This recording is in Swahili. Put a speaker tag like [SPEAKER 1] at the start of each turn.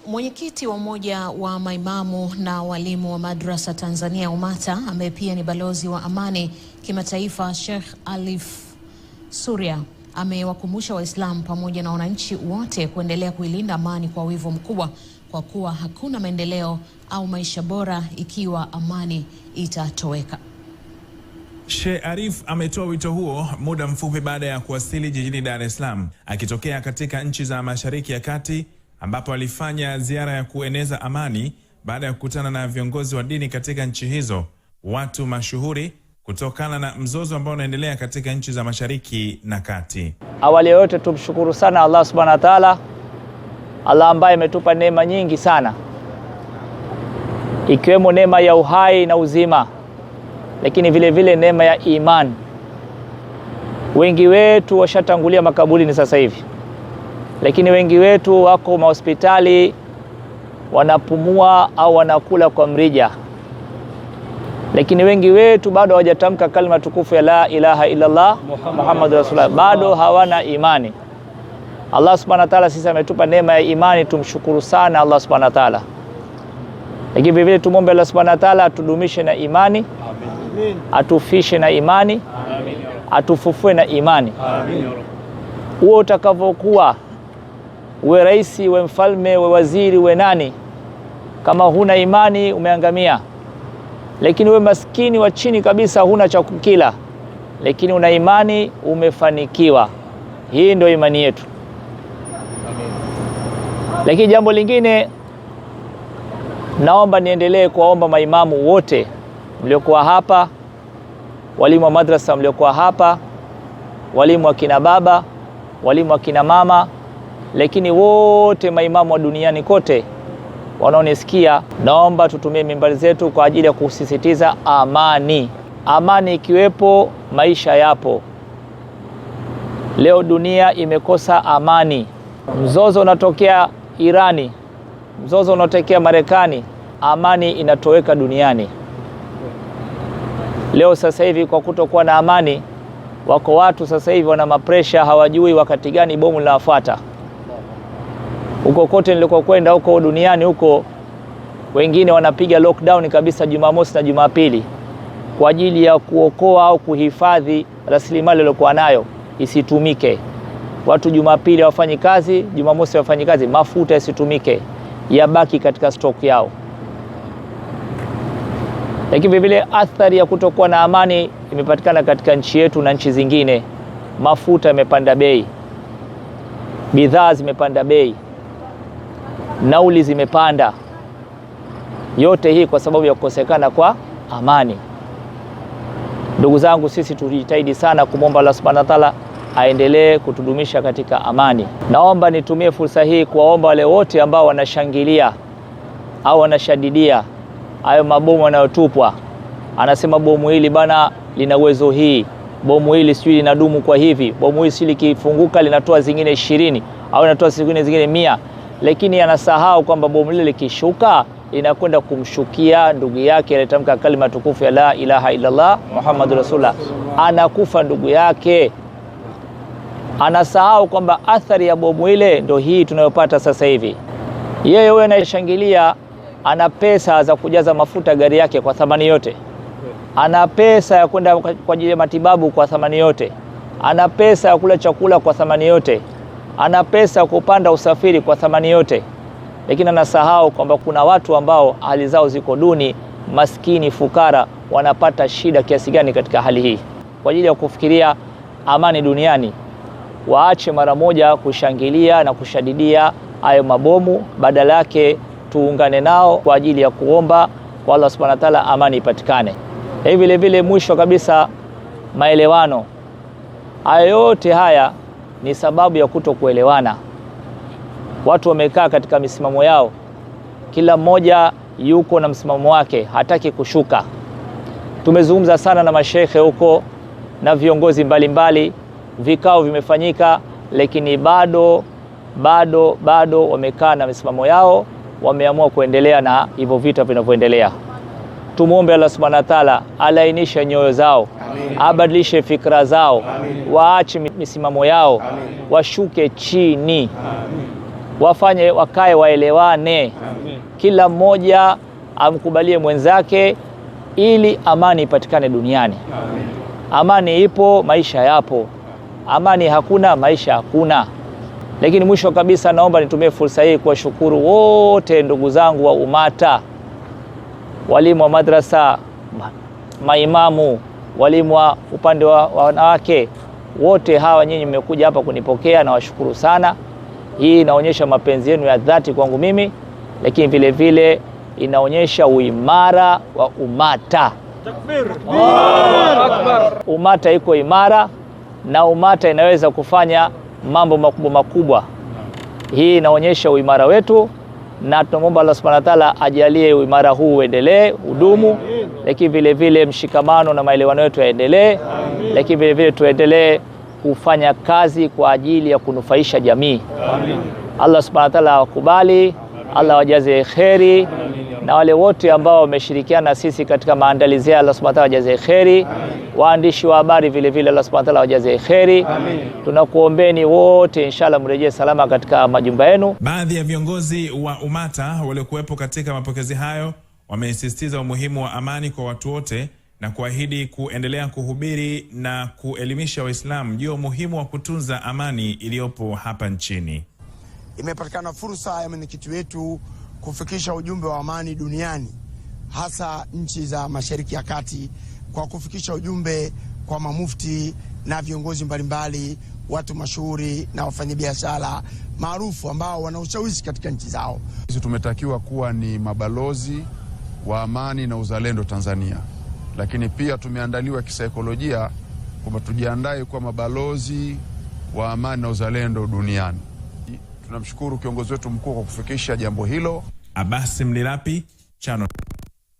[SPEAKER 1] Mwenyekiti wa Umoja wa Maimamu na Walimu wa Madrasa Tanzania UMATA, ambaye pia ni balozi wa amani kimataifa, Sheikh Alif Suria, amewakumbusha Waislamu pamoja na wananchi wote kuendelea kuilinda amani kwa wivu mkubwa, kwa kuwa hakuna maendeleo au maisha bora ikiwa amani itatoweka.
[SPEAKER 2] Sheikh Arif ametoa wito huo muda mfupi baada ya kuwasili jijini Dar es Salaam akitokea katika nchi za Mashariki ya Kati, ambapo alifanya ziara ya kueneza amani baada ya kukutana na viongozi wa dini katika nchi hizo, watu mashuhuri, kutokana na mzozo ambao unaendelea katika nchi za Mashariki na Kati.
[SPEAKER 3] Awali yote tumshukuru sana Allah Subhanahu wa Ta'ala, Allah ambaye ametupa neema nyingi sana, ikiwemo neema ya uhai na uzima, lakini vile vile neema ya imani. Wengi wetu washatangulia makaburini sasa hivi, lakini wengi wetu wako mahospitali wanapumua au wanakula kwa mrija, lakini wengi wetu bado hawajatamka kalima tukufu ya la ilaha illallah Muhammadur Rasulullah, bado hawana imani. Allah Subhanahu wa Ta'ala sisi ametupa neema ya imani, tumshukuru sana Allah Subhanahu wa Ta'ala. Lakini vile vile tumombe Allah Subhanahu wa Ta'ala atudumishe na imani, amin, atufishe na imani, amin, atufufue na imani. Amin. Uwe utakavyokuwa, uwe rais, uwe mfalme, uwe waziri, uwe nani, kama huna imani umeangamia. Lakini uwe maskini wa chini kabisa, huna cha kukila, lakini una imani, umefanikiwa. Hii ndio imani yetu. Amen. Lakini jambo lingine, naomba niendelee kuwaomba maimamu wote mliokuwa hapa, walimu wa madrasa mliokuwa hapa, walimu wa kina baba, walimu wa kina mama, lakini wote maimamu wa duniani kote wanaonisikia, naomba tutumie mimbari zetu kwa ajili ya kusisitiza amani. Amani ikiwepo, maisha yapo. Leo dunia imekosa amani. Mzozo unatokea Irani, mzozo unatokea Marekani, amani inatoweka duniani. Leo sasa hivi kwa kutokuwa na amani, wako watu sasa hivi wana mapresha, hawajui wakati gani bomu linafuata. Huko kote nilikokwenda huko duniani huko, wengine wanapiga lockdown kabisa Jumamosi na Jumapili kwa ajili ya kuokoa au kuhifadhi rasilimali waliokuwa nayo isitumike. Watu Jumapili wafanyi kazi, Jumamosi wafanyi kazi, mafuta yasitumike, yabaki katika stock yao. Lakini vile athari ya kutokuwa na amani imepatikana katika nchi yetu na nchi zingine. Mafuta yamepanda bei, bidhaa zimepanda bei, nauli zimepanda. Yote hii kwa sababu ya kukosekana kwa amani. Ndugu zangu, sisi tujitahidi sana kumwomba Allah Subhanahu wa Ta'ala aendelee kutudumisha katika amani. Naomba nitumie fursa hii kuwaomba wale wote ambao wanashangilia au wanashadidia hayo mabomu yanayotupwa. Anasema bomu hili bana lina uwezo hii, bomu hili sijui linadumu kwa hivi, bomu hili sijui likifunguka linatoa zingine 20 au linatoa zingine 100. Lakini anasahau kwamba bomu lile likishuka inakwenda kumshukia ndugu yake aliyetamka kalima tukufu ya la ilaha illallah Muhammadur Rasulullah, anakufa ndugu yake. Anasahau kwamba athari ya bomu ile ndio hii tunayopata sasa hivi. Yeye huyo anayeshangilia ana pesa za kujaza mafuta gari yake kwa thamani yote, ana pesa ya kwenda kwa ajili ya matibabu kwa thamani yote, ana pesa ya kula chakula kwa thamani yote, ana pesa ya kupanda usafiri kwa thamani yote. Lakini anasahau kwamba kuna watu ambao hali zao ziko duni, maskini, fukara, wanapata shida kiasi gani katika hali hii. Kwa ajili ya kufikiria amani duniani, waache mara moja kushangilia na kushadidia hayo mabomu, badala yake tuungane nao kwa ajili ya kuomba kwa Allah Subhanahu wa Ta'ala amani ipatikane. Na vile vile mwisho kabisa, maelewano. Hayo yote haya ni sababu ya kutokuelewana. Watu wamekaa katika misimamo yao, kila mmoja yuko na msimamo wake, hataki kushuka. Tumezungumza sana na mashehe huko na viongozi mbalimbali, vikao vimefanyika, lakini bado wamekaa na misimamo yao, wameamua kuendelea na hivyo vita vinavyoendelea. Tumuombe Allah Subhanahu wa Ta'ala alainishe nyoyo zao, abadilishe fikra zao, waache misimamo yao, washuke chini. wakae waelewane. Kila mmoja amkubalie mwenzake ili amani ipatikane duniani. Amani ipo, maisha yapo. Amani hakuna, maisha hakuna. Lakini mwisho kabisa, naomba nitumie fursa hii kuwashukuru wote ndugu zangu wa Umata, walimu wa madrasa, maimamu, walimu wa upande wa wanawake, wote hawa nyinyi mmekuja hapa kunipokea, na washukuru sana. Hii inaonyesha mapenzi yenu ya dhati kwangu mimi, lakini vile vile inaonyesha uimara wa Umata. Umata iko imara na Umata inaweza kufanya mambo makubwa makubwa. Hii inaonyesha uimara wetu, na tunamwomba Allah Subhanahu wa Ta'ala ajalie uimara huu uendelee, udumu, lakini vile vile mshikamano na maelewano yetu yaendelee, lakini vile vile tuendelee kufanya kazi kwa ajili ya kunufaisha jamii. Allah Subhanahu wa Ta'ala wakubali, Allah wajaze kheri, na wale wote ambao wameshirikiana sisi katika maandalizi ya Allah Subhanahu wa Ta'ala wajaze kheri. Waandishi wa habari vile vile Allah Subhanahu wa Ta'ala wajaze kheri. Tunakuombeni wote inshallah mrejee salama katika majumba yenu.
[SPEAKER 2] Baadhi ya viongozi wa Umata waliokuwepo katika mapokezi hayo wamesisitiza umuhimu wa amani kwa watu wote na kuahidi kuendelea kuhubiri na kuelimisha Waislamu juu ya umuhimu wa kutunza amani iliyopo hapa nchini.
[SPEAKER 4] Imepatikana fursa ya mwenyekiti wetu kufikisha ujumbe wa amani duniani, hasa nchi za Mashariki ya Kati, kwa kufikisha ujumbe kwa mamufti na viongozi mbalimbali, watu mashuhuri na wafanyabiashara maarufu ambao wana ushawishi katika nchi zao.
[SPEAKER 5] Sisi tumetakiwa kuwa ni mabalozi wa amani na uzalendo Tanzania, lakini pia tumeandaliwa kisaikolojia kwamba tujiandae kuwa mabalozi wa amani na uzalendo duniani. Tunamshukuru kiongozi wetu mkuu kwa kufikisha jambo hilo.
[SPEAKER 2] Abbas Mlilapi, Channel